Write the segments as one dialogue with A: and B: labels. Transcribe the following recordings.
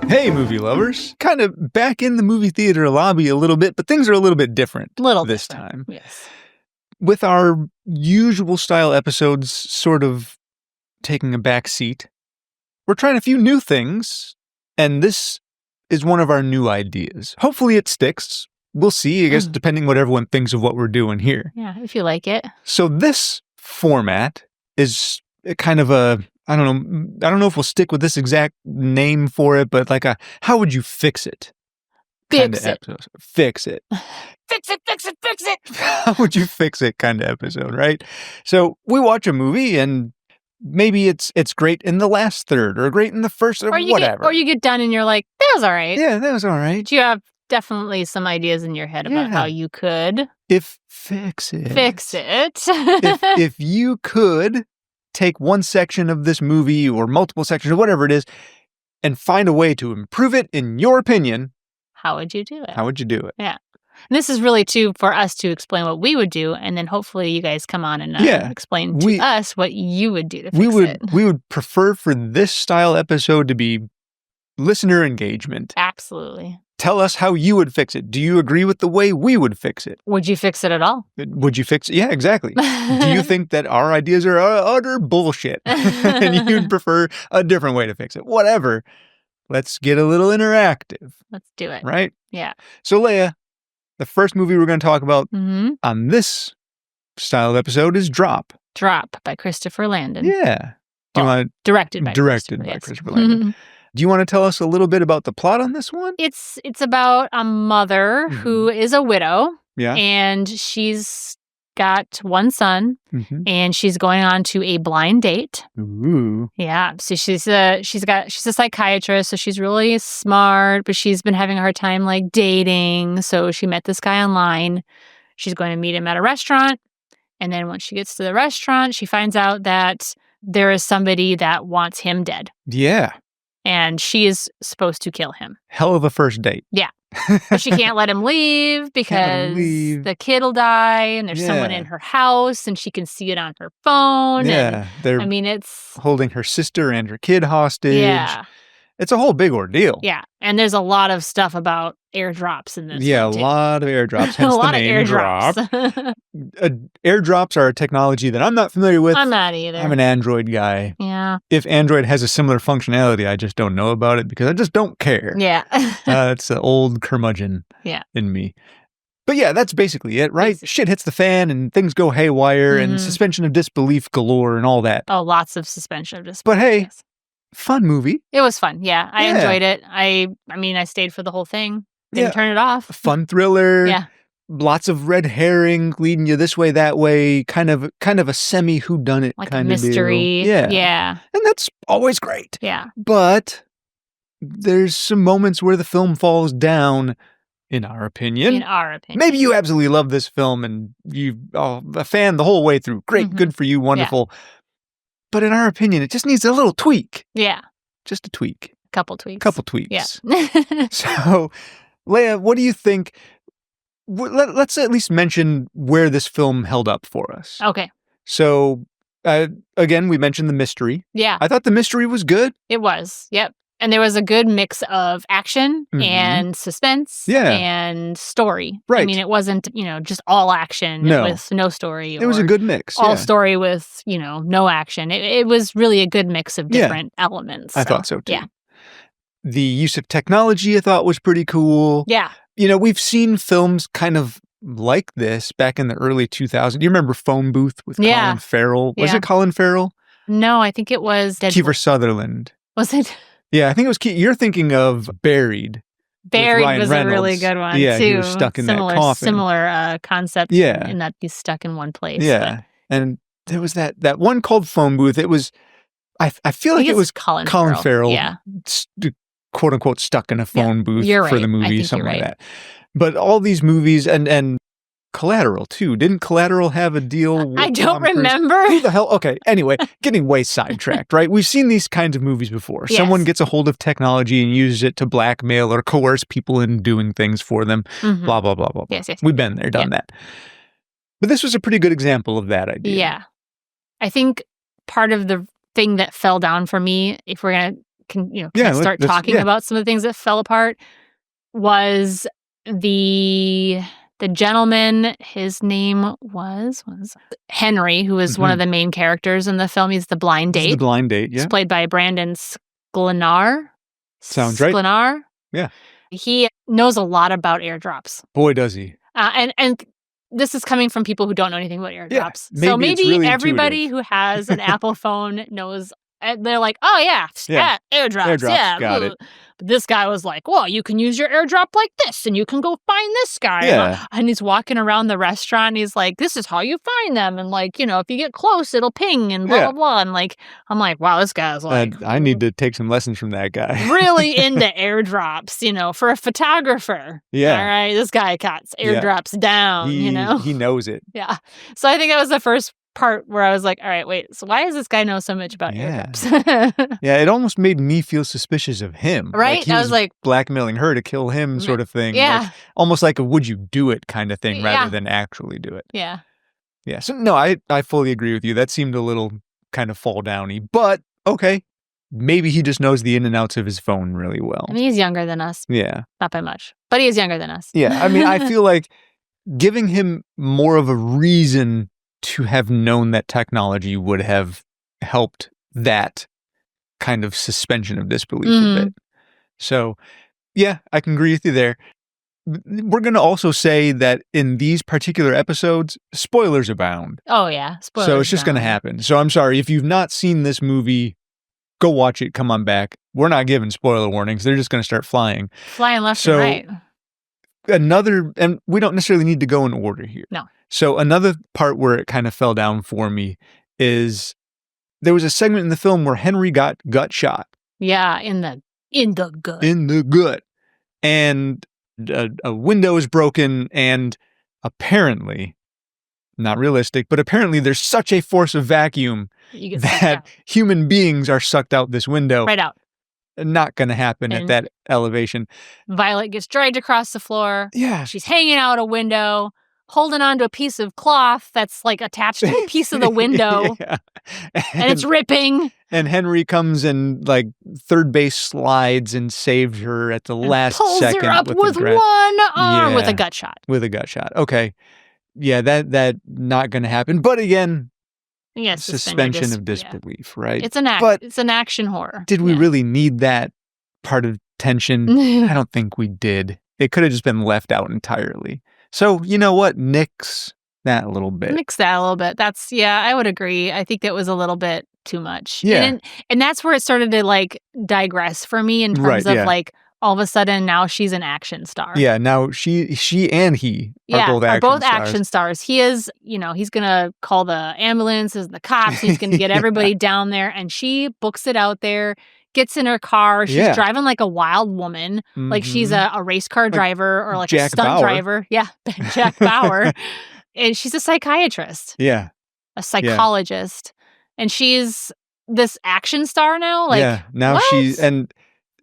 A: Hey, movie lovers. Kind of back in the movie theater lobby a little bit, but things are a little bit different this time.
B: Yes.
A: With our usual style episodes sort of taking a back seat, we're trying a few new things, and this is one of our new ideas. Hopefully it sticks. We'll see, I guess, depending what everyone thinks of what we're doing here.
B: Yeah, if you like it.
A: So this format is kind of a, I don't know if we'll stick with this exact name for it, but like a, how would you fix it?
B: Fix it.
A: Fix it.
B: Fix it, fix it, fix it.
A: How would you fix it kind of episode, right? So we watch a movie and maybe it's great in the last third or great in the first or whatever.
B: Or you get done and you're like, that was all right.
A: Yeah, that was all right.
B: But you have definitely some ideas in your head about how you could
A: fix it.
B: Fix it.
A: if you could take one section of this movie or multiple sections or whatever it is and find a way to improve it, in your opinion,
B: how would you do it?
A: How would you do it?
B: Yeah. And this is really, too, for us to explain what we would do, and then hopefully you guys come on and explain to us what you would do to fix it.
A: We would prefer for this style episode to be listener engagement.
B: Absolutely.
A: Tell us how you would fix it. Do you agree with the way we would fix it?
B: Would you fix it at all?
A: Would you fix it? Yeah, exactly. Do you think that our ideas are utter bullshit and you'd prefer a different way to fix it? Whatever. Let's get a little interactive.
B: Let's do it.
A: Right?
B: Yeah.
A: So, Leia, the first movie we're going to talk about on this style of episode is Drop.
B: Drop by Christopher Landon.
A: Yeah.
B: Directed by
A: Christopher Landon. Do you want to tell us a little bit about the plot on this one?
B: It's about a mother who is a widow.
A: Yeah.
B: And she's got one son, and she's going on to a blind date.
A: Ooh.
B: Yeah. So she's a psychiatrist, so she's really smart, but she's been having a hard time like dating. So she met this guy online. She's going to meet him at a restaurant. And then once she gets to the restaurant, she finds out that there is somebody that wants him dead.
A: Yeah.
B: And she is supposed to kill him.
A: Hell of a first date.
B: Yeah. But she can't let him leave because the kid will die and there's someone in her house and she can see it on her phone.
A: Yeah.
B: And, it's
A: holding her sister and her kid hostage.
B: Yeah.
A: It's a whole big ordeal.
B: Yeah. And there's a lot of stuff about airdrops in this.
A: Yeah, a lot of airdrops. Hence
B: a lot
A: the name
B: of airdrops.
A: Drop. Airdrops are a technology that I'm not familiar with.
B: I'm not either.
A: I'm an Android guy.
B: Yeah.
A: If Android has a similar functionality, I just don't know about it because I just don't care.
B: Yeah.
A: It's the old curmudgeon in me. But yeah, that's basically it, right? Shit hits the fan and things go haywire and suspension of disbelief galore and all that.
B: Oh, lots of suspension of disbelief.
A: But hey, fun movie.
B: It was fun. Yeah. I enjoyed it. I mean, I stayed for the whole thing. Didn't turn it off.
A: Fun thriller.
B: Yeah.
A: Lots of red herring leading you this way, that way. Kind of a semi whodunit
B: like
A: kind
B: a mystery.
A: of deal. Yeah.
B: Yeah.
A: And that's always great.
B: Yeah.
A: But there's some moments where the film falls down, in our opinion. Maybe you absolutely love this film and you're a fan the whole way through. Great. Good for you. Wonderful. Yeah. But in our opinion, it just needs a little tweak.
B: Yeah.
A: Just a tweak.
B: Couple tweaks.
A: Couple tweaks.
B: Yeah.
A: So, Leia, what do you think? Let's at least mention where this film held up for us.
B: Okay.
A: So, again, we mentioned the mystery.
B: Yeah.
A: I thought the mystery was good.
B: It was. Yep. And there was a good mix of action and suspense and story.
A: Right.
B: I mean, it wasn't, just all action with no story.
A: It was a good mix.
B: All story with, no action. It was really a good mix of different elements.
A: I thought so, too.
B: Yeah.
A: The use of technology I thought was pretty cool.
B: Yeah.
A: We've seen films kind of like this back in the early 2000s. You remember Phone Booth with Colin Farrell? Was it Colin Farrell?
B: No, I think it was
A: Kiefer Sutherland.
B: Was it?
A: Yeah, I think it was You're thinking of Buried.
B: Buried was a really good one,
A: yeah,
B: too.
A: He was stuck in that coffin.
B: Similar concept in that he's stuck in one place.
A: Yeah, and there was that one called Phone Booth. It was, I feel like it was
B: Colin
A: Farrell.
B: Yeah.
A: Quote unquote stuck in a phone booth for the movie, something like that. But all these movies and Collateral too. Didn't Collateral have a deal with
B: I don't remember.
A: Who the hell? Okay. Anyway, getting way sidetracked, right? We've seen these kinds of movies before.
B: Yes.
A: Someone gets a hold of technology and uses it to blackmail or coerce people into doing things for them. Blah, blah, blah, blah.
B: Yes.
A: We've been there, done that. But this was a pretty good example of that idea.
B: Yeah. I think part of the thing that fell down for me, if we're gonna start
A: let's-
B: talking about some of the things that fell apart, was the gentleman. His name was Henry, who was one of the main characters in the film. He's the blind
A: This is
B: date.
A: the blind date, yeah.
B: He's played by Brandon Sklenar.
A: Sounds right.
B: Sklenar.
A: Yeah.
B: He knows a lot about airdrops.
A: Boy, does he.
B: And this is coming from people who don't know anything about airdrops.
A: Yeah,
B: so
A: maybe it's
B: maybe
A: really
B: everybody
A: intuitive.
B: who has an Apple phone knows. They're like, oh, yeah, airdrops, yeah.
A: got it.
B: But this guy was like, well, you can use your airdrop like this, and you can go find this guy.
A: Yeah.
B: And he's walking around the restaurant, and he's like, this is how you find them. And, like, if you get close, it'll ping, and blah, blah, blah. And, like, I'm like, wow, this guy's like...
A: I need to take some lessons from that guy.
B: really into airdrops, for a photographer.
A: Yeah.
B: All right, this guy cuts airdrops down,
A: He knows it.
B: Yeah. So I think that was the first part where I was like, all right, wait, so why does this guy know so much about airdrops?
A: Yeah, it almost made me feel suspicious of him.
B: Right?
A: Like he
B: I was like...
A: blackmailing her to kill him sort of thing.
B: Yeah.
A: Like, almost like a would you do it kind of thing
B: Yeah.
A: rather than actually do it.
B: Yeah.
A: Yeah. So, no, I fully agree with you. That seemed a little kind of fall downy, but okay. Maybe he just knows the in and outs of his phone really well.
B: I mean, he's younger than us.
A: Yeah.
B: Not by much, but he is younger than us.
A: Yeah. I mean, I feel like giving him more of a reason to have known that technology would have helped that kind of suspension of disbelief a bit. So, yeah, I can agree with you there. We're going to also say that in these particular episodes, spoilers abound.
B: Oh, yeah. Spoilers
A: so it's just going to happen. So I'm sorry. If you've not seen this movie, go watch it. Come on back. We're not giving spoiler warnings. They're just going to start flying.
B: Flying left and right.
A: And we don't necessarily need to go in order here.
B: No.
A: So another part where it kind of fell down for me is there was a segment in the film where Henry got gut shot.
B: Yeah, in the gut.
A: In the gut. And a window is broken, and apparently, not realistic, but apparently there's such a force of vacuum that human beings are sucked out this window.
B: Right out.
A: Not going to happen at that elevation.
B: Violet gets dragged across the floor.
A: Yeah.
B: She's hanging out a window, holding onto a piece of cloth that's like attached to a piece of the window.
A: Yeah.
B: And it's ripping.
A: And Henry comes and like third base slides and saves her at the last
B: pulls
A: second.
B: Her up with one arm with a gut shot.
A: With a gut shot. Okay. Yeah, that not going to happen. But again,
B: yes,
A: suspension of disbelief, right?
B: It's an action horror.
A: Did we really need that part of tension? I don't think we did. It could have just been left out entirely. So, you know what? Nix that a little bit.
B: I would agree. I think that was a little bit too much.
A: Yeah.
B: And that's where it started to like digress for me in terms of like all of a sudden now she's an action star.
A: Yeah, now she and he are both action
B: stars. He is, he's going to call the ambulances and the cops. He's going to get everybody down there, and she books it out there, gets in her car. She's driving like a wild woman, like she's a race car driver or like
A: Jack
B: a stunt
A: Bauer.
B: driver. Yeah, Jack Bauer. And she's a psychiatrist.
A: Yeah.
B: A psychologist. And she's this action star now? Like,
A: yeah, now
B: what?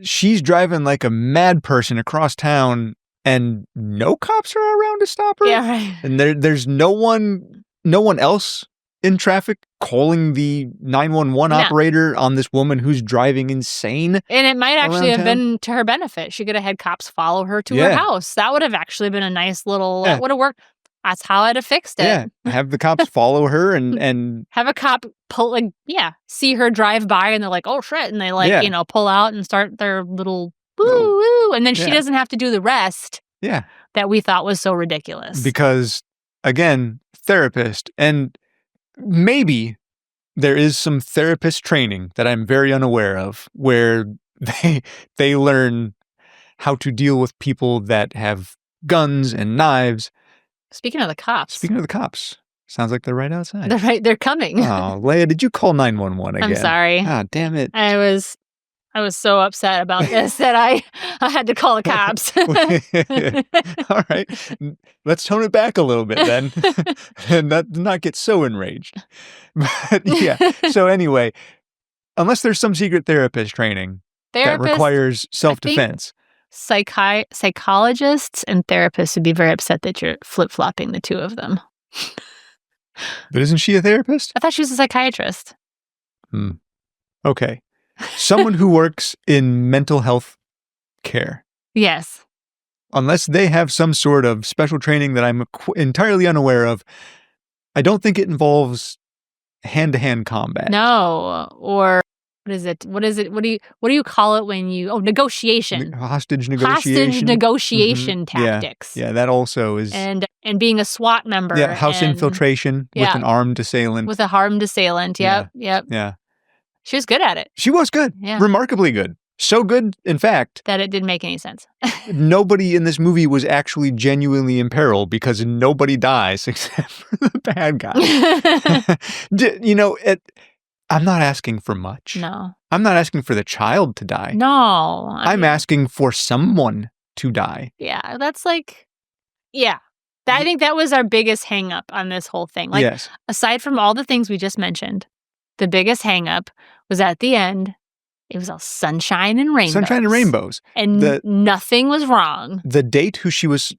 A: She's driving like a mad person across town, and no cops are around to stop her.
B: Yeah, right.
A: And there's no one else in traffic calling the 911 operator on this woman who's driving insane.
B: And it might actually have been to her benefit. She could have had cops follow her to her house. That would have actually been a nice little, that would have worked. That's how I'd have fixed it.
A: Yeah, have the cops follow her and
B: have a cop see her drive by, and they're like, oh shit, and they pull out and start their little woo woo, and then she doesn't have to do the rest.
A: Yeah,
B: that we thought was so ridiculous.
A: Because again, therapist, and maybe there is some therapist training that I'm very unaware of, where they learn how to deal with people that have guns and knives.
B: Speaking of the cops.
A: Sounds like they're right outside.
B: They're coming.
A: Oh, Leia, did you call 911 again?
B: I'm sorry.
A: Ah, damn it.
B: I was so upset about this that I had to call the cops.
A: All right. Let's tone it back a little bit then and not get so enraged. But yeah. So anyway, unless there's some secret therapist training that requires self-defense.
B: Psychologists and therapists would be very upset that you're flip-flopping the two of them.
A: But isn't she a therapist?
B: I thought she was a psychiatrist.
A: Okay. Someone who works in mental health care.
B: Yes.
A: Unless they have some sort of special training that I'm entirely unaware of, I don't think it involves hand-to-hand combat.
B: No. Or what is it? What do you call it when you negotiation.
A: Hostage negotiation.
B: Hostage negotiation tactics.
A: Yeah, that also is.
B: And being a SWAT member.
A: Yeah, house infiltration with an armed assailant.
B: With a armed assailant. Yep.
A: Yeah.
B: She was good at it.
A: She was good.
B: Yeah.
A: Remarkably good. So good, in fact,
B: that it didn't make any sense.
A: Nobody in this movie was actually genuinely in peril because nobody dies except for the bad guy. I'm not asking for much.
B: No.
A: I'm not asking for the child to die.
B: No.
A: I'm asking for someone to die.
B: Yeah, that's like, yeah. I think that was our biggest hang up on this whole thing. Like,
A: yes.
B: Aside from all the things we just mentioned, the biggest hang up was at the end. It was all sunshine and rainbows.
A: Sunshine and rainbows.
B: And nothing was wrong.
A: The date who she was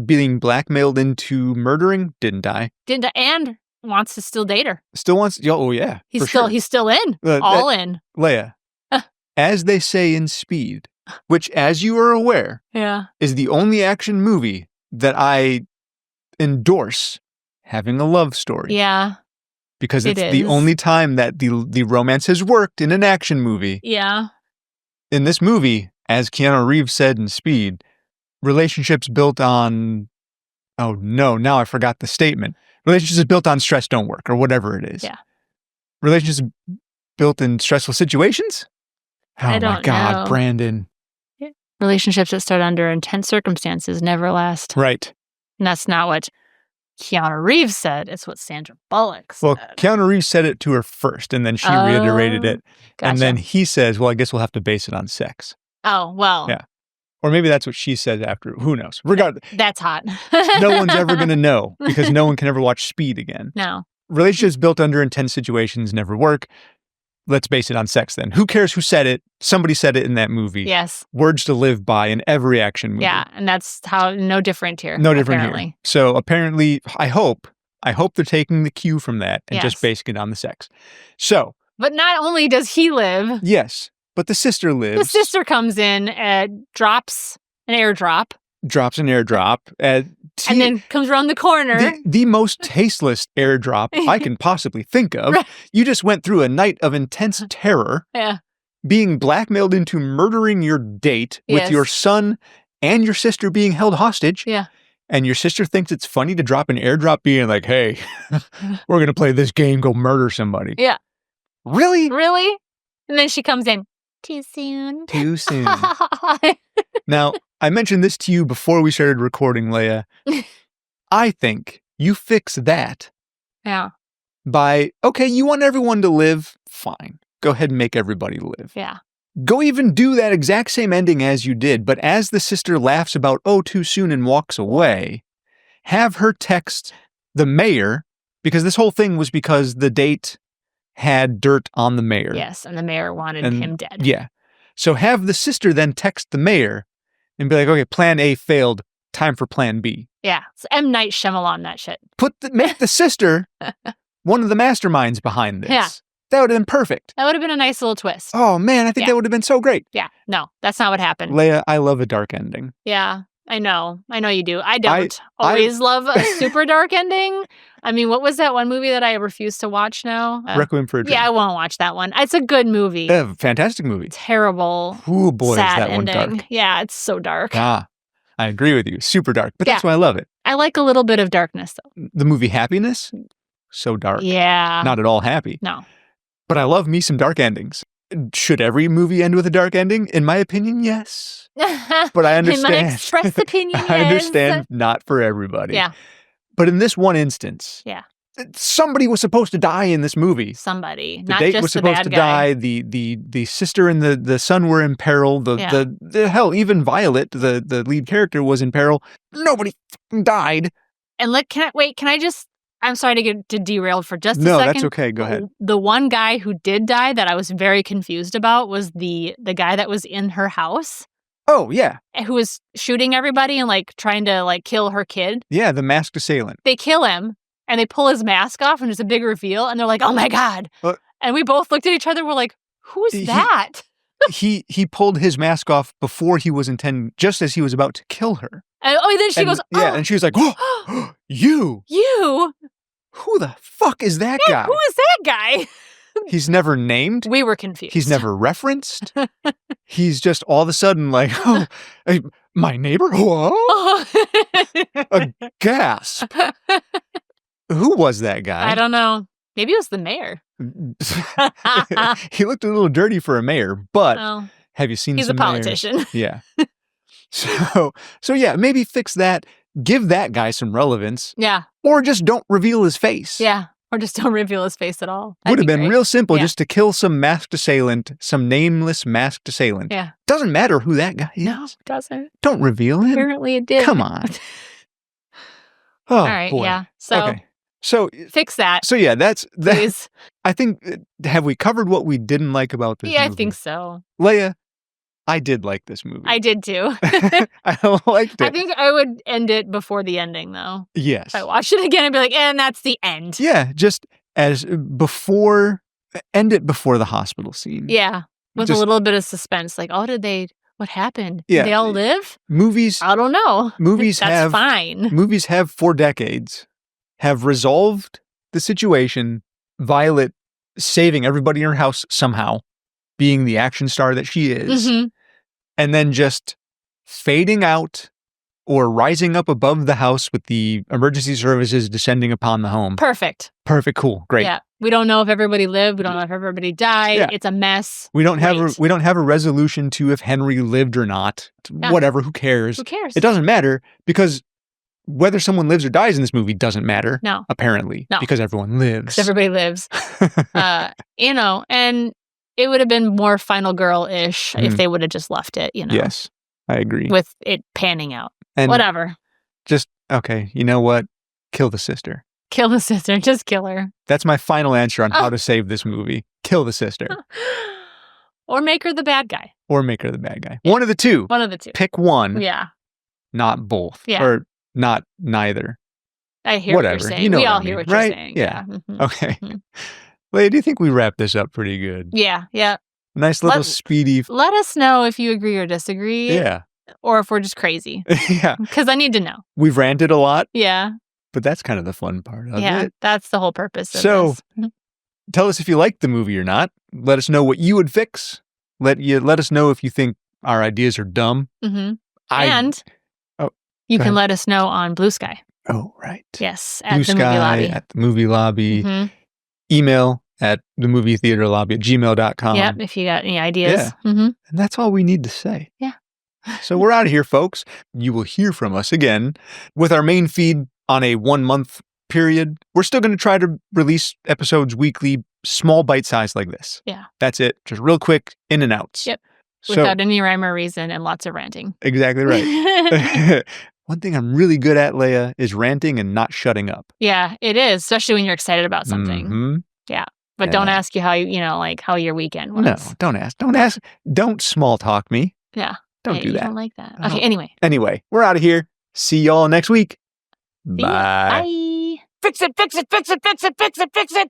A: being blackmailed into murdering didn't die.
B: And wants to still date her.
A: Still wants, oh yeah.
B: He's still in. All in.
A: Leia, as they say in Speed, which as you are aware, is the only action movie that I endorse having a love story.
B: Yeah.
A: Because it's the only time that the romance has worked in an action movie.
B: Yeah.
A: In this movie, as Keanu Reeves said in Speed, relationships built on, oh no, now I forgot the statement. Relationships built on stress don't work, or whatever it is.
B: Yeah.
A: Relationships built in stressful situations? Oh
B: I don't
A: my God,
B: know.
A: Brandon.
B: Relationships that start under intense circumstances never last.
A: Right.
B: And that's not what Keanu Reeves said. It's what Sandra Bullock said.
A: Well, Keanu Reeves said it to her first, and then she reiterated it.
B: Gotcha.
A: And then he says, well, I guess we'll have to base it on sex.
B: Oh, well.
A: Yeah. Or maybe that's what she says after. Who knows? Regardless.
B: That's hot.
A: No one's ever going to know because no one can ever watch Speed again.
B: No.
A: Relationships built under intense situations never work. Let's base it on sex then. Who cares who said it? Somebody said it in that movie.
B: Yes.
A: Words to live by in every action movie.
B: Yeah, and that's no different here.
A: No different here. So apparently, I hope they're taking the cue from that and just basing it on the sex. So.
B: But not only does he live.
A: Yes, but the sister lives.
B: The sister comes in, drops an airdrop.
A: Drops an airdrop.
B: And then comes around the corner.
A: The most tasteless airdrop I can possibly think of.
B: Right.
A: You just went through a night of intense terror.
B: Yeah.
A: Being blackmailed into murdering your date with your son and your sister being held hostage.
B: Yeah.
A: And your sister thinks it's funny to drop an airdrop being like, hey, we're going to play this game, go murder somebody.
B: Yeah.
A: Really?
B: Really? And then she comes in. Too soon.
A: Too soon. Now, I mentioned this to you before we started recording, Leia. I think you fix that.
B: Yeah.
A: By, okay, you want everyone to live? Fine. Go ahead and make everybody live.
B: Yeah.
A: Go even do that exact same ending as you did, but as the sister laughs about, oh, too soon and walks away, have her text the mayor, because this whole thing was because the date had dirt on the mayor.
B: Yes, and the mayor wanted him dead.
A: Yeah. So have the sister then text the mayor and be like, okay, plan A failed, time for plan B.
B: Yeah. It's M. Night Shyamalan, that shit.
A: Make the sister one of the masterminds behind this.
B: Yeah.
A: That would have been perfect.
B: That would have been a nice little twist.
A: Oh, man, I think that would have been so great.
B: Yeah. No, that's not what happened.
A: Leia, I love a dark ending.
B: Yeah, I know. I know you do. I don't always love a super dark ending. I mean, what was that one movie that I refuse to watch now?
A: Requiem for a Dream.
B: Yeah, I won't watch that one. It's a good movie.
A: Fantastic movie.
B: Terrible.
A: Ooh, boy,
B: sad
A: is that
B: ending.
A: one dark.
B: Yeah, it's so dark.
A: Ah, I agree with you. Super dark. But that's why I love it.
B: I like a little bit of darkness, though.
A: The movie Happiness? So dark.
B: Yeah.
A: Not at all happy.
B: No.
A: But I love me some dark endings. Should every movie end with a dark ending? In my opinion, yes. But I understand.
B: In my express opinion, yes.
A: I understand not for everybody.
B: Yeah.
A: But in this one instance, somebody was supposed to die in this movie.
B: Somebody.
A: The
B: not
A: date
B: just
A: was
B: the
A: supposed
B: bad
A: to
B: guy.
A: die. The sister and the son were in peril. The hell, even Violet, the lead character, was in peril. Nobody died.
B: And can I just I'm sorry to get derailed for just a second.
A: No, that's okay. Go ahead.
B: The one guy who did die that I was very confused about was the guy that was in her house.
A: Oh, yeah.
B: Who was shooting everybody and trying to kill her kid.
A: Yeah, the masked assailant.
B: They kill him and they pull his mask off and there's a big reveal and they're like, oh my God. And we both looked at each other. We're like, who's that?
A: He pulled his mask off before he was just as he was about to kill her.
B: And then she goes, oh.
A: Yeah, and she was like, oh, you. Who the fuck is that guy?
B: Who is that guy?
A: He's never named.
B: We were confused.
A: He's never referenced. He's just all of a sudden like, oh, my neighbor? Whoa. A gasp. Who was that guy?
B: I don't know. Maybe it was the mayor.
A: He looked a little dirty for a mayor, but have you seen
B: he's
A: some
B: a politician.
A: Mayors? Yeah. So yeah, maybe fix that. Give that guy some relevance.
B: Yeah.
A: Or just don't reveal his face.
B: Yeah. Or just don't reveal his face at all.
A: Would have been real simple just to kill some masked assailant, some nameless masked assailant.
B: Yeah.
A: Doesn't matter who that guy is.
B: No, it doesn't.
A: Don't reveal him.
B: Apparently it did.
A: Come on. Oh,
B: all right,
A: boy.
B: yeah. So
A: fix
B: that.
A: So yeah, that's that.
B: Please.
A: I think, have we covered what we didn't like about this movie?
B: I think so.
A: Leia, I did like this movie.
B: I did too.
A: I liked it.
B: I think I would end it before the ending, though.
A: Yes.
B: If I watched it again, I'd be like, and that's the end.
A: Yeah, just end it before the hospital scene.
B: Yeah, with a little bit of suspense. Like, what happened?
A: Yeah.
B: Did they all live?
A: Movies.
B: I don't know.
A: Movies
B: that's fine.
A: Movies have for decades have resolved the situation. Violet saving everybody in her house somehow, being the action star that she is, and then just fading out or rising up above the house with the emergency services descending upon the home.
B: Perfect.
A: Cool. Great.
B: Yeah. We don't know if everybody lived. We don't know if everybody died. Yeah. It's a mess.
A: We don't have a resolution to if Henry lived or not. Yeah. Whatever. Who cares?
B: Who cares?
A: It doesn't matter because whether someone lives or dies in this movie doesn't matter.
B: No.
A: Apparently.
B: No.
A: Because everyone lives.
B: Everybody lives. And it would have been more Final Girl-ish if they would have just left it,
A: Yes, I agree.
B: With it panning out.
A: And
B: whatever.
A: Just, okay, you know what? Kill the sister.
B: Kill the sister. Just kill her.
A: That's my final answer on how to save this movie. Kill the sister.
B: Or make her the bad guy.
A: Yeah. One of the two. Pick one.
B: Yeah.
A: Not both.
B: Yeah.
A: Or not neither.
B: I hear what you're saying. We all hear what you're saying.
A: Yeah. Okay. Leia, do you think we wrapped this up pretty good?
B: Yeah.
A: Nice little speedy.
B: Let us know if you agree or disagree.
A: Yeah.
B: Or if we're just crazy.
A: Yeah.
B: Because I need to know.
A: We've ranted a lot.
B: Yeah.
A: But that's kind of the fun part of it.
B: Yeah, that's the whole purpose of this.
A: Tell us if you liked the movie or not. Let us know what you would fix. Let us know if you think our ideas are dumb.
B: And you can let us know on Blue Sky.
A: Oh, right.
B: Yes, at the Movie Lobby.
A: At the Movie Lobby. Email at themovietheaterlobby@gmail.com.
B: Yep, if you got any ideas.
A: Yeah. And that's all we need to say.
B: Yeah.
A: So we're out of here, folks. You will hear from us again with our main feed on a 1-month period. We're still going to try to release episodes weekly, small bite size like this.
B: Yeah.
A: That's it. Just real quick, in and outs.
B: Yep. Without any rhyme or reason and lots of ranting.
A: Exactly right. One thing I'm really good at, Leia, is ranting and not shutting up.
B: Yeah, it is, especially when you're excited about something. Yeah. But don't ask you how how your weekend was.
A: No, don't ask. Don't ask. Don't small talk me.
B: Yeah.
A: Don't do that.
B: I don't like that. Okay, anyway.
A: Anyway, we're out of here. See y'all next week. Bye.
B: Bye. Fix it, fix it, fix it, fix it, fix it, fix it.